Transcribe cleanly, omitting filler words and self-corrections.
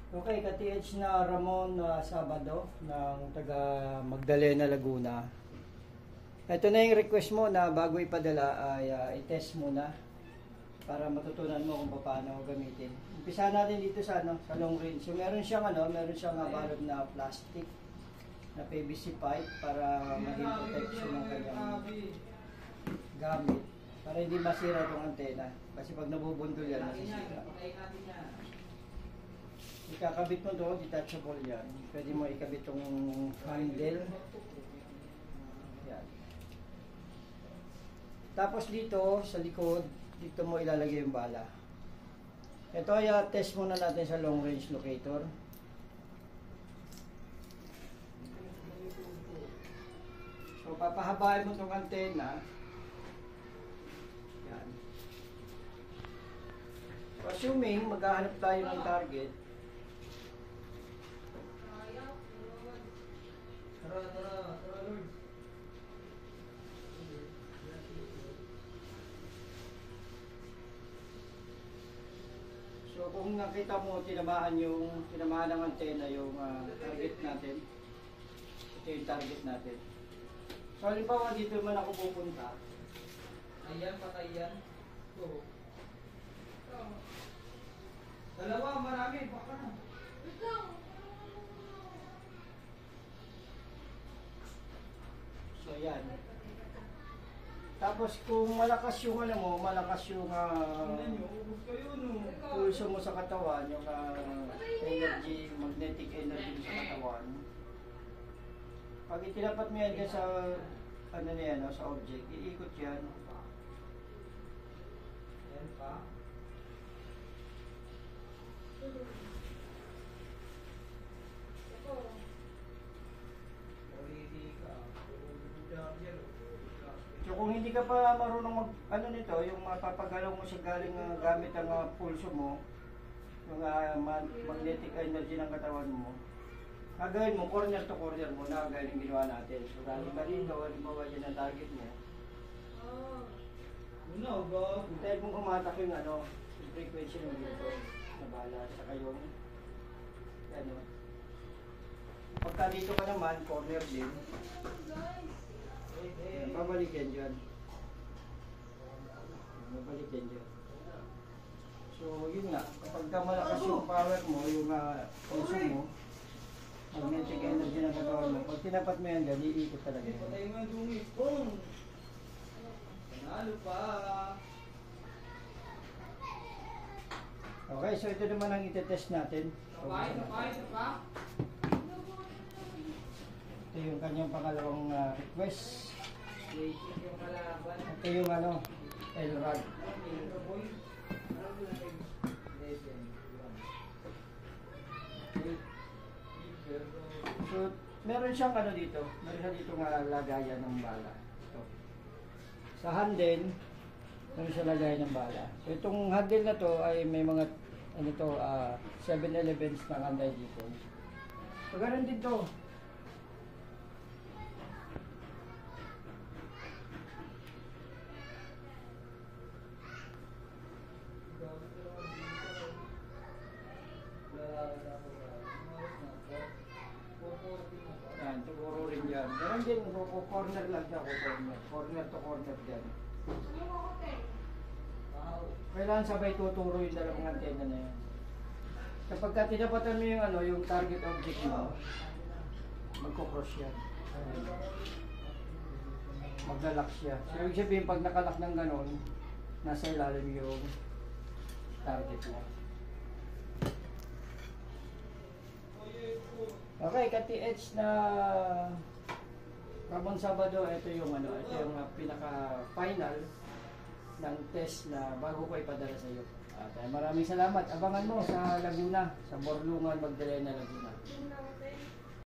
Okay, ka-TH na Ramon Sabado ng taga Magdalena, Laguna. Ito na yung request mo na bago ipadala ay i-test muna para matutunan mo kung paano gamitin. Umpisa natin dito sa sa long range. So meron siyang balot na plastic na PVC pipe para maging protection ng kanyang gamit para hindi masira itong antena kasi pag nabubundol yan masisira. Ikakabit mo doon, detachable yan. Pwede mo ikabit itong handle. Yan. Tapos dito, sa likod, dito mo ilalagay yung bala. Ito ay test muna natin sa long range locator. So, papahabain mo itong antena. Yan. So, assuming maghahanap tayo ng target, so kung nakita mo tinamaan ng antena yung target natin, ito yung target natin. So halimbawa dito man ako pupunta, ayan, patay yan. So, dalawa, marami, baka na. So yan. Tapos kung malakas yung pulso mo sa katawan, yung energy, magnetic energy sa katawan. Pag itinapat mo yan dyan sa sa object, iikot yan. Yan pa. So kung hindi ka pa marunong nito, yung mapapagalaw mo siya galing gamit ang pulso mo, yung magnetic energy ng katawan mo, gagawin mo corner to corner mo na gaya ng ginawa natin. So galing ka dito, halimbawa yan ang target mo. Hintayin mong kumatak yung frequency ng dito na bala, saka yung pagka dito ka naman, corner din. Ayan, babalik yan dyan. Babalik yan dyan. So, yun nga. Kapag malakas yung power mo, yung pulso mo, magnetic energy ng katawan mo, pag tinapat mo yan dyan, iikot talaga yan. Patay mo yung dumi. Boom! Panalo pa! Okay, so ito naman ang itetest natin. Ito yung kanyang pangalawang request. Ito yung LRAD. So, meron siyang dito. Meron siya dito lagayan ng bala. Ito. Sa handle, meron siya lagayan ng bala. So, itong handle na to ay may mga 7-Elevens na kanday dito. So, ganun din to. Yan, tuguro rin yan. Meron din, corner lang siya, corner to corner dyan. Kailangan sabay tuturo yung dalawang antena na yan. Kapag ka tinapatan mo yung target object mo, magkocross yan. Maglalak siya. So, ibig sabihin, pag nakalak ng ganon, nasa ilalim yung target mo. Okay, ka-TH na Ramon Sabado, ito yung pinaka-final ng test na bago ko ipadala sa iyo. At maraming salamat. Abangan mo sa Laguna, sa Borlungan, Magdalena, Laguna.